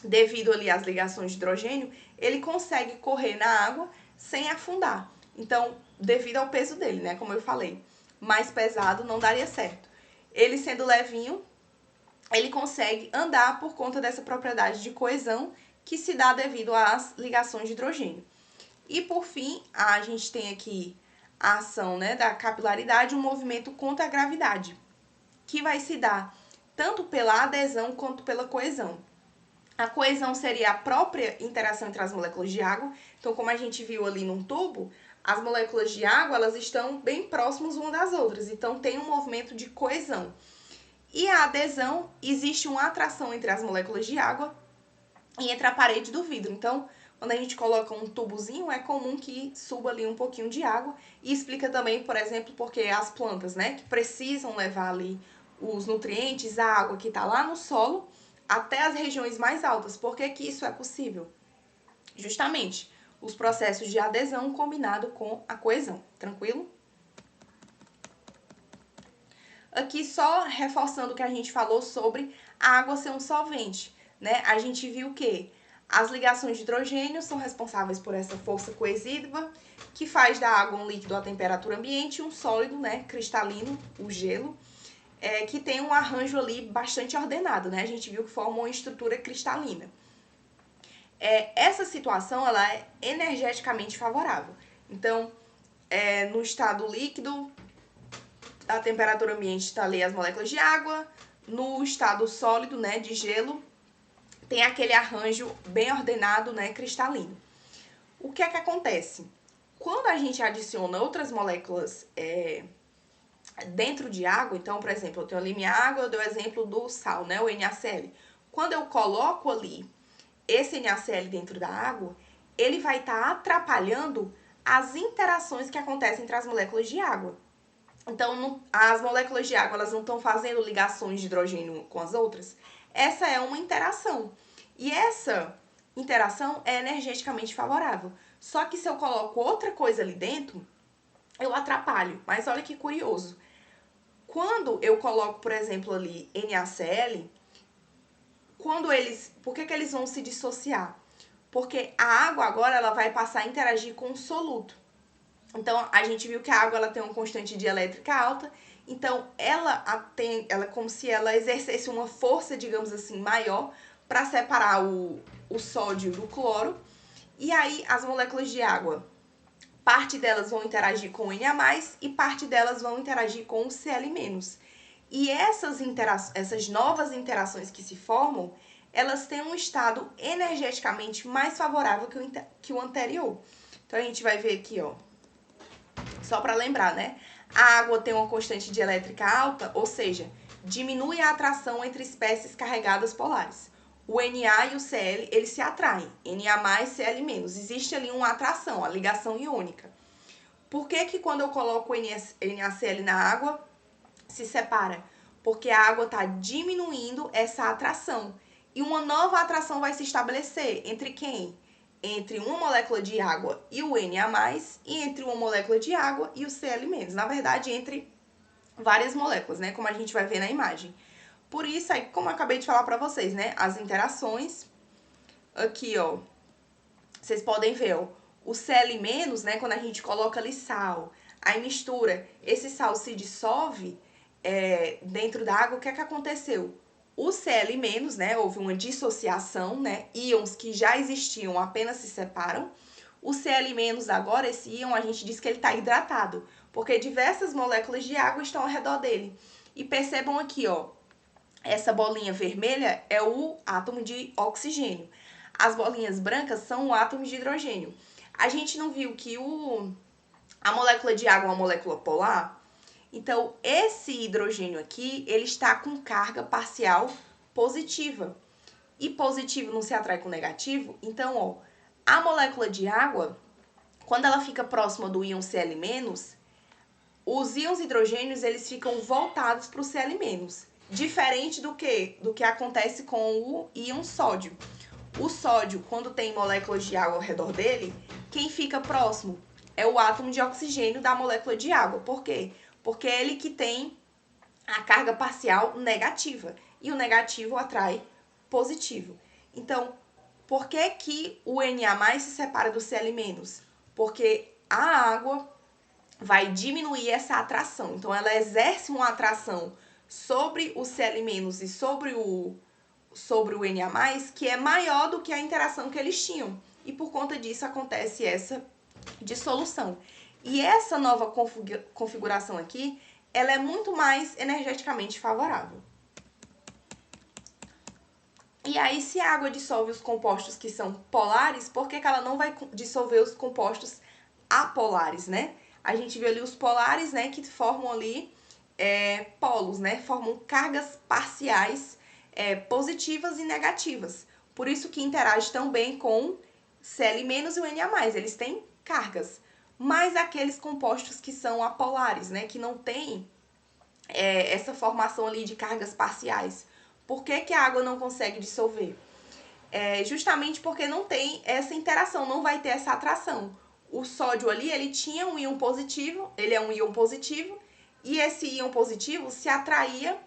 devido ali às ligações de hidrogênio, ele consegue correr na água sem afundar. Então, devido ao peso dele, né, como eu falei, mais pesado não daria certo. Ele sendo levinho, ele consegue andar por conta dessa propriedade de coesão que se dá devido às ligações de hidrogênio. E por fim, a gente tem aqui a ação, né, da capilaridade, um movimento contra a gravidade, que vai se dar tanto pela adesão quanto pela coesão. A coesão seria a própria interação entre as moléculas de água. Então, como a gente viu ali num tubo, as moléculas de água elas estão bem próximas umas das outras. Então, tem um movimento de coesão. E a adesão, existe uma atração entre as moléculas de água e entre a parede do vidro. Então, quando a gente coloca um tubozinho, é comum que suba ali um pouquinho de água. E explica também, por exemplo, porque as plantas, né, que precisam levar ali os nutrientes, a água que está lá no solo, até as regiões mais altas. Por que que isso é possível? Justamente, os processos de adesão combinado com a coesão. Tranquilo? Aqui só reforçando o que a gente falou sobre a água ser um solvente, né? A gente viu que as ligações de hidrogênio são responsáveis por essa força coesiva, que faz da água um líquido à temperatura ambiente e um sólido, né, cristalino, o gelo, que tem um arranjo ali bastante ordenado, né? A gente viu que forma uma estrutura cristalina. Essa situação, ela é energeticamente favorável. Então, no estado líquido, a temperatura ambiente está ali as moléculas de água, no estado sólido, né, de gelo, tem aquele arranjo bem ordenado, né, cristalino. O que é que acontece? Quando a gente adiciona outras moléculas dentro de água, então, por exemplo, eu tenho ali minha água, eu dei o exemplo do sal, né, o NaCl. Quando eu coloco ali esse NaCl dentro da água, ele vai estar atrapalhando as interações que acontecem entre as moléculas de água. Então, as moléculas de água, elas não estão fazendo ligações de hidrogênio com as outras. Essa é uma interação. E essa interação é energeticamente favorável. Só que se eu coloco outra coisa ali dentro, eu atrapalho. Mas olha que curioso. Quando eu coloco, por exemplo, ali NaCl, por que eles vão se dissociar? Porque a água agora ela vai passar a interagir com o soluto. Então, a gente viu que a água ela tem uma constante dielétrica alta, então ela é como se ela exercesse uma força, digamos assim, maior para separar o sódio do cloro. E aí, as moléculas de água, parte delas vão interagir com o Na+, e parte delas vão interagir com o Cl-. E essas novas interações que se formam, elas têm um estado energeticamente mais favorável que o anterior. Então, a gente vai ver aqui, ó. Só para lembrar, né? A água tem uma constante dielétrica alta, ou seja, diminui a atração entre espécies carregadas polares. O Na e o Cl, eles se atraem. Na+, Cl-. Existe ali uma atração, a ligação iônica. Por que que quando eu coloco o NaCl na água, se separa? Porque a água está diminuindo essa atração. E uma nova atração vai se estabelecer entre quem? Entre uma molécula de água e o Na+, e entre uma molécula de água e o Cl-. Na verdade, entre várias moléculas, né? Como a gente vai ver na imagem. Por isso, aí, como eu acabei de falar para vocês, né? As interações, aqui, ó, vocês podem ver, ó, o Cl-, né? Quando a gente coloca ali sal, aí mistura, esse sal se dissolve dentro da água, o que é que aconteceu? O Cl-, né, houve uma dissociação, né, íons que já existiam apenas se separam. O Cl- agora, esse íon, a gente diz que ele está hidratado, porque diversas moléculas de água estão ao redor dele. E percebam aqui, ó, essa bolinha vermelha é o átomo de oxigênio. As bolinhas brancas são o átomo de hidrogênio. A gente não viu que a molécula de água é uma molécula polar? Então, esse hidrogênio aqui, ele está com carga parcial positiva. E positivo não se atrai com negativo? Então, ó, a molécula de água, quando ela fica próxima do íon Cl-, os íons hidrogênios, eles ficam voltados para o Cl-, diferente do que acontece com o íon sódio. O sódio, quando tem moléculas de água ao redor dele, quem fica próximo é o átomo de oxigênio da molécula de água. Por quê? Porque é ele que tem a carga parcial negativa. E o negativo atrai positivo. Então, por que que o Na+ se separa do Cl-? Porque a água vai diminuir essa atração. Então, ela exerce uma atração sobre o Cl- e sobre o Na+, que é maior do que a interação que eles tinham. E por conta disso acontece essa dissolução. E essa nova configuração aqui, ela é muito mais energeticamente favorável. E aí, se a água dissolve os compostos que são polares, por que ela não vai dissolver os compostos apolares, né? A gente vê ali os polares, né, que formam ali polos, né? Formam cargas parciais positivas e negativas. Por isso que interage tão bem com Cl- e o Na+, eles têm cargas. Mas aqueles compostos que são apolares, né, que não têm essa formação ali de cargas parciais. Por que que a água não consegue dissolver? Justamente porque não tem essa interação, não vai ter essa atração. O sódio ali, ele tinha um íon positivo, ele é um íon positivo, e esse íon positivo se atraía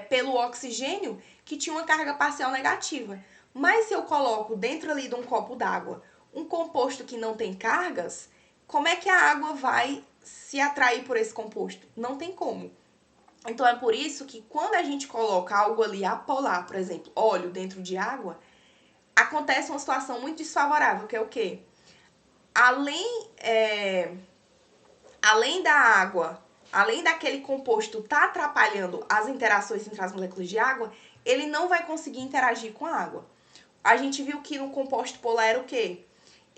pelo oxigênio, que tinha uma carga parcial negativa. Mas se eu coloco dentro ali de um copo d'água um composto que não tem cargas, como é que a água vai se atrair por esse composto? Não tem como. Então, é por isso que quando a gente coloca algo ali apolar, por exemplo, óleo dentro de água, acontece uma situação muito desfavorável, que é o quê? Além da água, além daquele composto estar atrapalhando as interações entre as moléculas de água, ele não vai conseguir interagir com a água. A gente viu que no composto polar era o quê?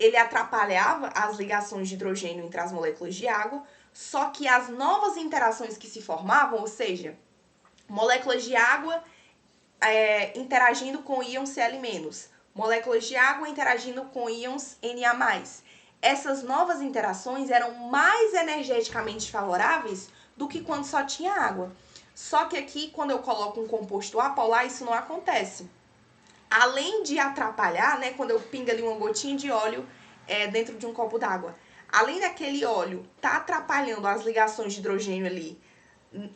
ele atrapalhava as ligações de hidrogênio entre as moléculas de água, só que as novas interações que se formavam, ou seja, moléculas de água interagindo com íons Cl-, moléculas de água interagindo com íons Na+. Essas novas interações eram mais energeticamente favoráveis do que quando só tinha água. Só que aqui, quando eu coloco um composto apolar, isso não acontece. Além de atrapalhar, né, quando eu pingo ali uma gotinha de óleo dentro de um copo d'água, além daquele óleo tá atrapalhando as ligações de hidrogênio ali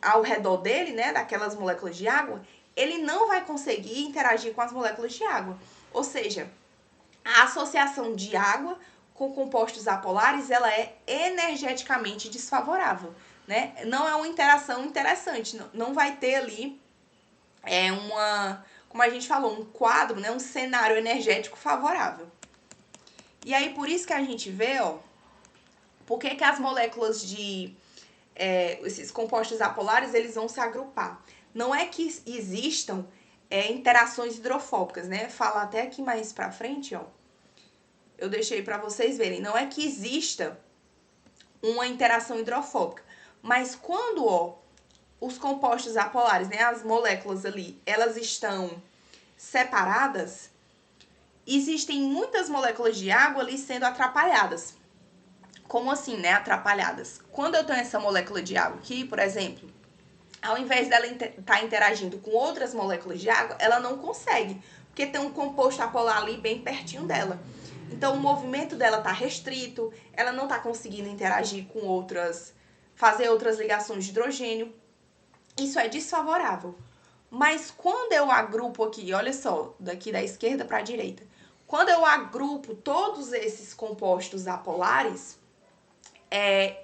ao redor dele, né, daquelas moléculas de água, ele não vai conseguir interagir com as moléculas de água. Ou seja, a associação de água com compostos apolares, ela é energeticamente desfavorável, né? Não é uma interação interessante, não vai ter ali como a gente falou, um quadro, né, um cenário energético favorável. E aí, por isso que a gente vê, ó, por que as moléculas de esses compostos apolares, eles vão se agrupar. Não é que existam interações hidrofóbicas, né? Falar até aqui mais pra frente, ó. Eu deixei para vocês verem. Não é que exista uma interação hidrofóbica, mas quando, ó, os compostos apolares, né, as moléculas ali, elas estão separadas, existem muitas moléculas de água ali sendo atrapalhadas. Como assim, né, atrapalhadas? Quando eu tenho essa molécula de água aqui, por exemplo, ao invés dela estar interagindo com outras moléculas de água, ela não consegue, porque tem um composto apolar ali bem pertinho dela. Então, o movimento dela está restrito, ela não está conseguindo interagir com outras, fazer outras ligações de hidrogênio. Isso é desfavorável. Mas quando eu agrupo aqui, olha só, daqui da esquerda para a direita, quando eu agrupo todos esses compostos apolares, é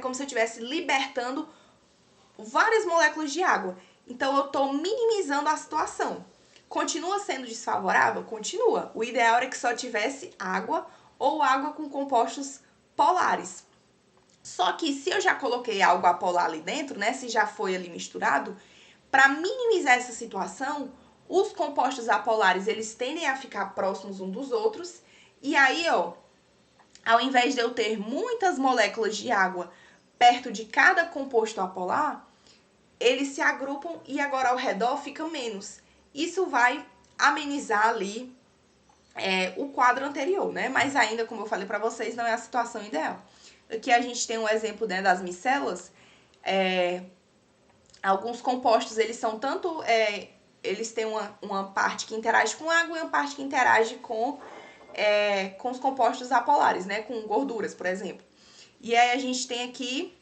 como se eu estivesse libertando várias moléculas de água. Então, eu estou minimizando a situação. Continua sendo desfavorável? Continua. O ideal era que só tivesse água ou água com compostos polares. Só que se eu já coloquei algo apolar ali dentro, né, se já foi ali misturado, para minimizar essa situação, os compostos apolares, eles tendem a ficar próximos uns dos outros. E aí, ó, ao invés de eu ter muitas moléculas de água perto de cada composto apolar, eles se agrupam e agora ao redor fica menos. Isso vai amenizar ali o quadro anterior, né? Mas ainda, como eu falei para vocês, não é a situação ideal. Aqui a gente tem um exemplo, né, das micelas. Alguns compostos, eles são tanto... eles têm uma parte que interage com água e uma parte que interage com os compostos apolares, né? Com gorduras, por exemplo. E aí a gente tem aqui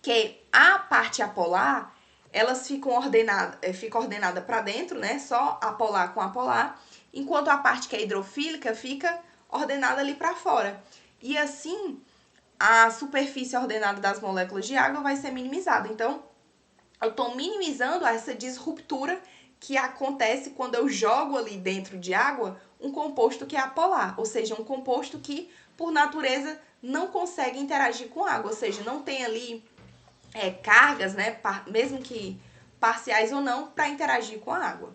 que a parte apolar, elas ficam ordenada para dentro, né? Só apolar com apolar, enquanto a parte que é hidrofílica fica ordenada ali para fora. E assim, a superfície ordenada das moléculas de água vai ser minimizada. Então, eu estou minimizando essa disruptura que acontece quando eu jogo ali dentro de água um composto que é apolar, ou seja, um composto que, por natureza, não consegue interagir com água, ou seja, não tem ali cargas, né, mesmo que parciais ou não, para interagir com a água.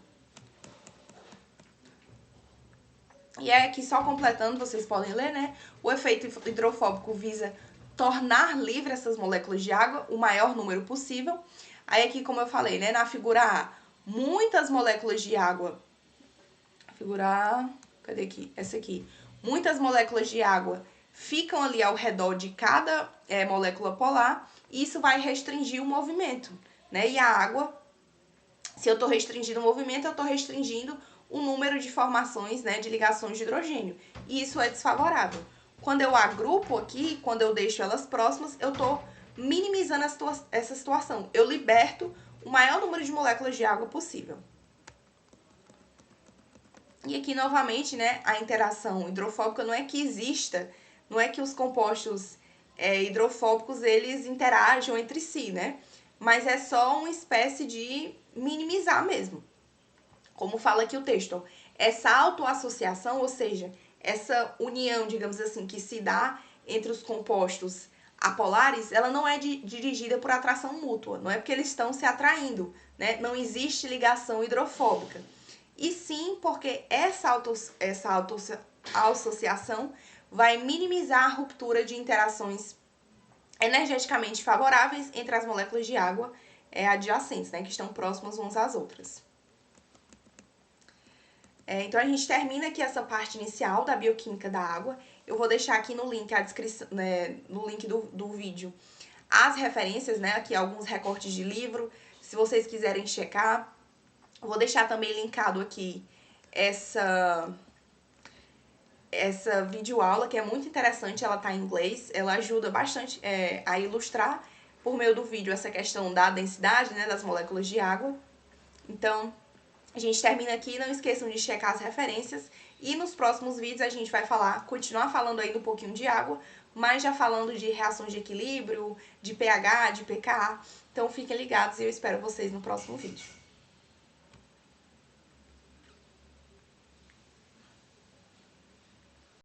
E aí aqui só completando, vocês podem ler, né, o efeito hidrofóbico visa tornar livre essas moléculas de água, o maior número possível. Aí aqui, como eu falei, né, na figura A, muitas moléculas de água, figura A, cadê aqui? Essa aqui. Muitas moléculas de água ficam ali ao redor de cada molécula polar, e isso vai restringir o movimento, né? E a água, se eu estou restringindo o movimento, eu estou restringindo o número de formações, né, de ligações de hidrogênio. E isso é desfavorável. Quando eu agrupo aqui, quando eu deixo elas próximas, eu estou minimizando essa situação. Eu liberto o maior número de moléculas de água possível. E aqui, novamente, né, a interação hidrofóbica não é que exista, não é que os compostos hidrofóbicos, eles interajam entre si, né? Mas é só uma espécie de minimizar mesmo. Como fala aqui o texto, essa autoassociação, ou seja, essa união, digamos assim, que se dá entre os compostos apolares, ela não é dirigida por atração mútua, não é porque eles estão se atraindo, né? Não existe ligação hidrofóbica. E sim porque essa a associação vai minimizar a ruptura de interações energeticamente favoráveis entre as moléculas de água adjacentes, né, que estão próximas umas às outras. Então a gente termina aqui essa parte inicial da bioquímica da água. Eu vou deixar aqui no link a descrição, né, no link do vídeo as referências, né, aqui alguns recortes de livro, se vocês quiserem checar. Vou deixar também linkado aqui essa videoaula, que é muito interessante, ela tá em inglês, ela ajuda bastante a ilustrar por meio do vídeo essa questão da densidade, né, das moléculas de água. Então, a gente termina aqui, não esqueçam de checar as referências e nos próximos vídeos a gente vai continuar falando ainda um pouquinho de água, mas já falando de reações de equilíbrio, de pH, de pKa. Então fiquem ligados e eu espero vocês no próximo vídeo.